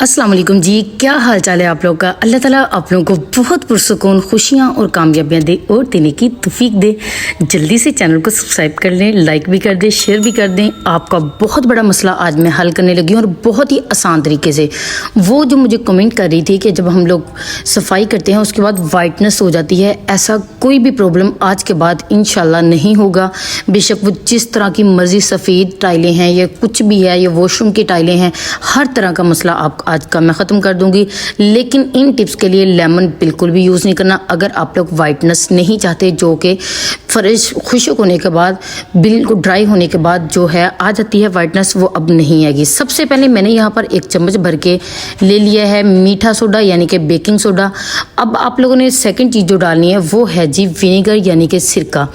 अस्सलाम वालेकुम जी, क्या हाल चाल है आप लोगों का। अल्लाह ताला आप लोगों को बहुत पुरसुकून खुशियाँ और कामयाबियाँ दे और देने की तौफीक दे। जल्दी से चैनल को सब्सक्राइब कर लें, लाइक भी कर दें, शेयर भी कर दें। आपका बहुत बड़ा मसला आज मैं हल करने लगी हूँ और बहुत ही आसान तरीके से। वो जो मुझे कमेंट कर रही थी कि जब हम लोग सफाई करते हैं उसके बाद वाइटनेस हो जाती है, ऐसा कोई भी प्रॉब्लम आज के बाद इंशाल्लाह नहीं होगा। बेशक वो जिस तरह की मर्जी सफ़ेद टाइलें हैं या कुछ भी है या वॉशरूम की टाइलें हैं, हर तरह का मसला आप आज का मैं ख़त्म कर दूंगी। लेकिन इन टिप्स के लिए लेमन बिल्कुल भी यूज़ नहीं करना अगर आप लोग वाइटनेस नहीं चाहते, जो कि फ्रेश खुश्क होने के बाद बिल्कुल ड्राई होने के बाद जो है आ जाती है वाइटनेस, वो अब नहीं आएगी। सबसे पहले मैंने यहाँ पर 1 चम्मच भर के ले लिया है मीठा सोडा यानी कि बेकिंग सोडा। अब आप लोगों ने सेकंड चीज़ जो डालनी है वो है जी विनेगर यानी कि सिरका।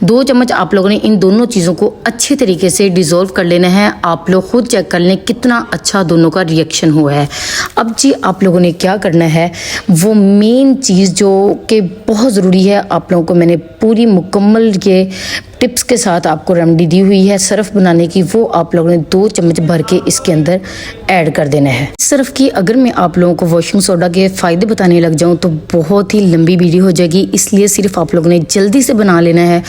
2 चम्मच आप लोगों ने इन दोनों चीज़ों को अच्छे तरीके से डिज़ोल्व कर लेना है। आप लोग खुद चेक कर लें कितना अच्छा दोनों का रिएक्शन हुआ है। अब जी आप लोगों ने क्या करना है, वो मेन चीज़ जो कि बहुत ज़रूरी है, आप लोगों को मैंने पूरी मुकम्मल के टिप्स के साथ आपको रेमेडी दी हुई है सर्फ़ बनाने की, वो आप लोगों ने 2 चम्मच भर के इसके अंदर ऐड कर देना है। इस सर्फ़ की अगर मैं आप लोगों को वॉशिंग सोडा के फ़ायदे बताने लग जाऊं तो बहुत ही लंबी वीडियो हो जाएगी, इसलिए सिर्फ आप लोगों ने जल्दी से बना लेना है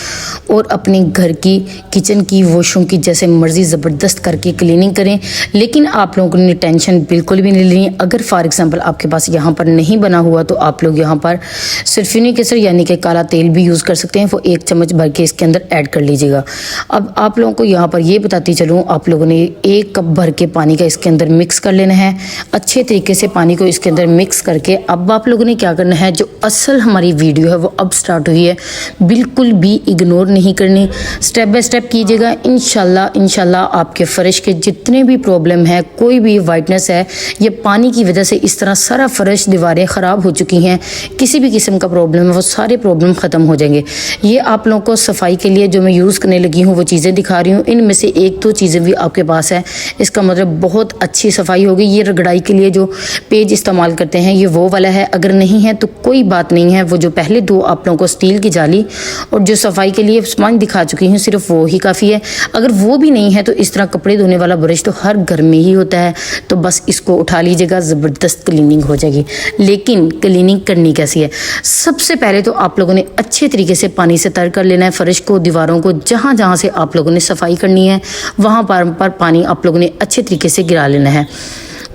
और अपने घर की किचन की वॉशरूम की जैसे मर्ज़ी ज़बरदस्त करके क्लीनिंग करें। लेकिन आप लोगों ने टेंशन बिल्कुल भी नहीं लेनी। अगर फॉर एग्ज़ाम्पल आपके पास यहाँ पर नहीं बना हुआ तो आप लोग यहाँ पर सरफिनी केसर यानी कि काला तेल भी यूज़ कर सकते हैं, वो 1 चम्मच भर के इसके अंदर ऐड कर लीजिएगा। अब आप लोगों को यहाँ पर ये बताती चलूँ, आप लोगों ने 1 कप भर के पानी का इसके अंदर मिक्स कर लेना है। अच्छे तरीके से पानी को इसके अंदर मिक्स करके अब आप लोगों ने क्या करना है, जो असल हमारी वीडियो है वो अब स्टार्ट हुई है, बिल्कुल भी इग्नोर नहीं करनी, स्टेप बाय स्टेप कीजिएगा। इंशाल्लाह आपके फर्श के जितने भी प्रॉब्लम है, कोई भी वाइटनेस है, ये पानी की वजह से इस तरह सारा फर्श दीवारें ख़राब हो चुकी हैं, किसी भी किस्म का प्रॉब्लम है वो सारे प्रॉब्लम ख़त्म हो जाएंगे। ये आप लोगों को सफाई के लिए जो मैं यूज़ करने लगी हूँ वो चीज़ें दिखा रही हूँ, इनमें से 1-2 चीज़ें भी आपके पास है, इसका मतलब बहुत अच्छी सफाई होगी। ये रगड़ाई के लिए जो पेज इस्तेमाल करते हैं ये वो वाला है, अगर नहीं है तो कोई बात नहीं है, वो जो पहले 2 आप लोगों को स्टील की जाली और जो सफाई के लिए स्पंज दिखा चुकी हूँ सिर्फ वो ही काफ़ी है। अगर वो भी नहीं है तो इस तरह कपड़े धोने वाला ब्रश तो हर घर में ही होता है, तो बस इसको उठा लीजिएगा, ज़बरदस्त क्लीनिंग हो जाएगी। लेकिन क्लीनिंग करनी कैसी है, सबसे पहले तो आप लोगों ने अच्छे तरीके से पानी से तर कर लेना है फर्श को, दीवारों को, जहाँ जहाँ से आप लोगों ने सफाई करनी है वहाँ पर पानी आप लोगों ने अच्छे तरीके से गिरा लेना है।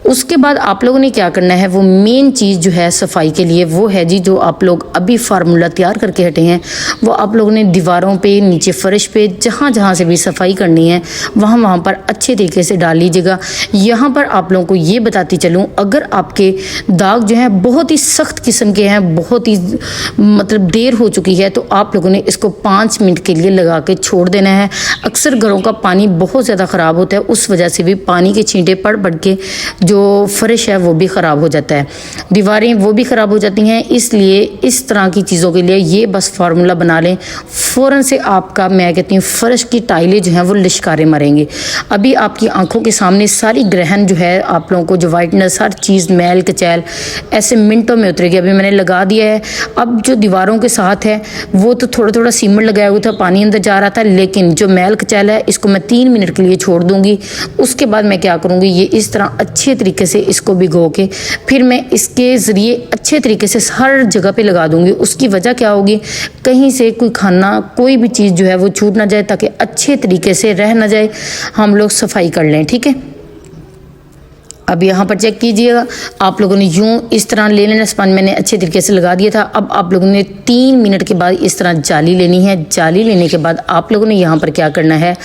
उसके बाद आप लोगों ने क्या करना है, वो मेन चीज़ जो है सफाई के लिए वो है जी, जो आप लोग अभी फार्मूला तैयार करके हटे हैं, वो आप लोगों ने दीवारों पे, नीचे फर्श पे, जहाँ जहाँ से भी सफाई करनी है वहाँ पर अच्छे तरीके से डाल लीजिएगा। यहाँ पर आप लोगों को ये बताती चलूँ, अगर आपके दाग जो हैं बहुत ही सख्त किस्म के हैं, बहुत ही मतलब देर हो चुकी है, तो आप लोगों ने इसको 5 मिनट के लिए लगा के छोड़ देना है। अक्सर घरों का पानी बहुत ज़्यादा ख़राब होता है, उस वजह से भी पानी के छींटे पड़ के जो फर्श है वो भी ख़राब हो जाता है, दीवारें वो भी ख़राब हो जाती हैं। इसलिए इस तरह की चीज़ों के लिए ये बस फार्मूला बना लें, फ़ौरन से आपका, मैं कहती हूँ, फर्श की टाइलें जो हैं वो लिश्कारे मारेंगे। अभी आपकी आंखों के सामने सारी ग्रहण जो है, आप लोगों को जो वाइटनेस, हर चीज़, मैल कचैल ऐसे मिनटों में उतरेगी। अभी मैंने लगा दिया है। अब जो दीवारों के साथ है वो तो थोड़ा थोड़ा सीमेंट लगाया हुआ था, पानी अंदर जा रहा था, लेकिन जो मैल कचैल है इसको मैं 3 मिनट के लिए छोड़ दूँगी। उसके बाद मैं क्या करूँगी, ये इस तरह अच्छे तरीके से इसको भिगो के फिर मैं इसके ज़रिए अच्छे तरीके से हर जगह पे लगा दूंगी। उसकी वजह क्या होगी, कहीं से कोई खाना, कोई भी चीज़ जो है वो छूट ना जाए, ताकि अच्छे तरीके से रह ना जाए, हम लोग सफाई कर लें। ठीक है, अब यहाँ पर चेक कीजिएगा, आप लोगों ने यूँ इस तरह ले लेना, स्पंज मैंने अच्छे तरीके से लगा दिया था। अब आप लोगों ने 3 मिनट के बाद इस तरह जाली लेनी है। जाली लेने के बाद आप लोगों ने यहाँ पर क्या करना है,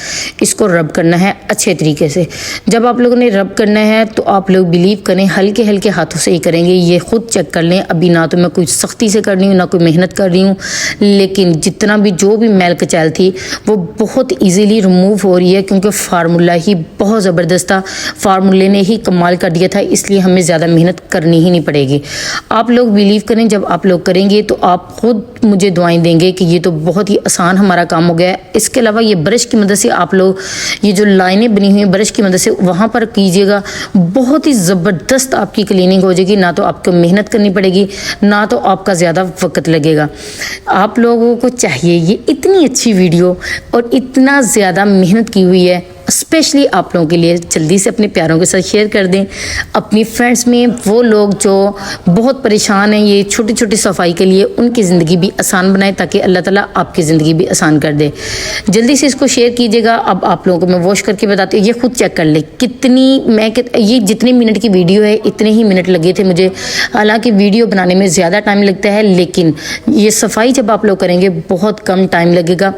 इसको रब करना है अच्छे तरीके से। जब आप लोगों ने रब करना है तो आप लोग बिलीव करें, हल्के हल्के हाथों से ही करेंगे, ये खुद चेक कर लें। अभी ना तो मैं कोई सख्ती से कर रही हूँ, ना कोई मेहनत कर रही हूँ, लेकिन जितना भी जो भी मैल कचैल थी वो बहुत ईजीली रिमूव हो रही है, क्योंकि फार्मूला ही बहुत ज़बरदस्त था, फार्मूले ने ही कमाल कर दिया था, इसलिए हमें ज़्यादा मेहनत करनी ही नहीं पड़ेगी। आप लोग बिलीव करें, जब आप लोग करेंगे तो आप खुद मुझे दुआएं देंगे कि ये तो बहुत ही आसान हमारा काम हो गया है। इसके अलावा ये ब्रश की मदद से आप लोग ये जो लाइनें बनी हुई हैं ब्रश की मदद से वहाँ पर कीजिएगा, बहुत ही ज़बरदस्त आपकी क्लीनिंग हो जाएगी। ना तो आपको मेहनत करनी पड़ेगी, ना तो आपका ज़्यादा वक्त लगेगा। आप लोगों को चाहिए, ये इतनी अच्छी वीडियो और इतना ज़्यादा मेहनत की हुई है, स्पेशली आप लोगों के लिए जल्दी से अपने प्यारों के साथ शेयर कर दें। अपनी फ्रेंड्स में वो लोग जो बहुत परेशान हैं ये छोटी छोटी सफाई के लिए, उनकी ज़िंदगी भी आसान बनाए ताकि अल्लाह ताला आपकी ज़िंदगी भी आसान कर दे। जल्दी से इसको शेयर कीजिएगा। अब आप लोगों को मैं वॉश करके बताती हूँ, ये खुद चेक कर ले कितनी ये जितने मिनट की वीडियो है इतने ही मिनट लगे थे मुझे। हालांकि वीडियो बनाने में ज़्यादा टाइम लगता है, लेकिन ये सफाई जब आप लोग करेंगे बहुत कम टाइम लगेगा।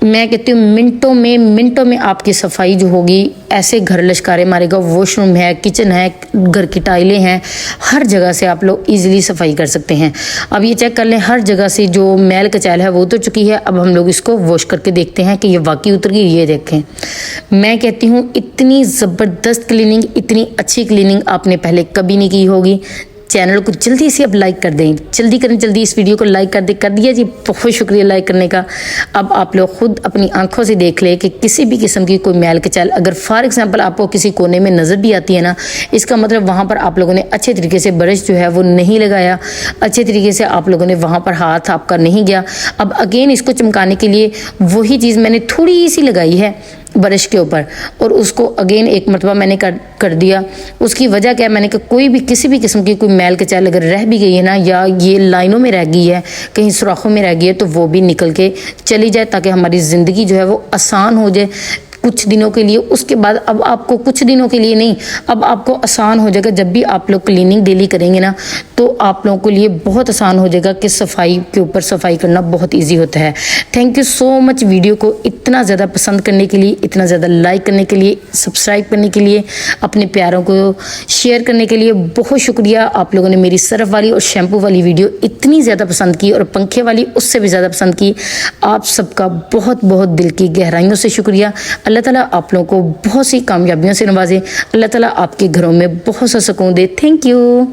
मैं कहती हूँ मिनटों में आपकी सफाई जो होगी ऐसे घर लश्कारे मारेगा। वॉशरूम है, किचन है, घर की टाइलें हैं, हर जगह से आप लोग इजीली सफाई कर सकते हैं। अब ये चेक कर लें, हर जगह से जो मैल कचैल है वो उतर चुकी है। अब हम लोग इसको वॉश करके देखते हैं कि ये वाकई उतर गई। ये देखें, मैं कहती हूँ इतनी ज़बरदस्त क्लीनिंग, इतनी अच्छी क्लीनिंग आपने पहले कभी नहीं की होगी। चैनल को जल्दी से अब लाइक कर दें, जल्दी करें, जल्दी इस वीडियो को लाइक कर दे। कर दिया जी, बहुत शुक्रिया लाइक करने का। अब आप लोग खुद अपनी आंखों से देख ले कि किसी भी किस्म की कोई मैल कचैल अगर फॉर एग्जांपल आपको किसी कोने में नज़र भी आती है ना, इसका मतलब वहाँ पर आप लोगों ने अच्छे तरीके से ब्रश जो है वो नहीं लगाया, अच्छे तरीके से आप लोगों ने वहाँ पर हाथ आपका नहीं गया। अब अगेन इसको चमकाने के लिए वही चीज़ मैंने थोड़ी सी लगाई है ब्रश के ऊपर और उसको अगेन एक मरतबा मैंने कर दिया। उसकी वजह क्या है, मैंने कहा कोई भी किसी भी किस्म की कोई मैल कचैल अगर रह भी गई है ना, या ये लाइनों में रह गई है, कहीं सुराखों में रह गई है, तो वो भी निकल के चली जाए ताकि हमारी ज़िंदगी जो है वो आसान हो जाए कुछ दिनों के लिए। उसके बाद अब आपको कुछ दिनों के लिए नहीं, अब आपको आसान हो जाएगा। जब भी आप लोग क्लीनिंग डेली करेंगे ना, तो आप लोगों के लिए बहुत आसान हो जाएगा कि सफाई के ऊपर सफाई करना बहुत इजी होता है। Thank you so much video को इतना ज़्यादा पसंद करने के लिए, इतना ज़्यादा लाइक करने के लिए, सब्सक्राइब करने के लिए, अपने प्यारों को शेयर करने के लिए बहुत शुक्रिया। आप लोगों ने मेरी सर्फ वाली और शैम्पू वाली वीडियो इतनी ज़्यादा पसंद की और पंखे वाली उससे भी ज़्यादा पसंद की। आप सबका बहुत बहुत दिल की गहराइयों से शुक्रिया। अल्लाह ताला आप लोगों को बहुत सी कामयाबियों से नवाजे। अल्लाह ताला आपके घरों में बहुत सा सुकून दे। Thank you.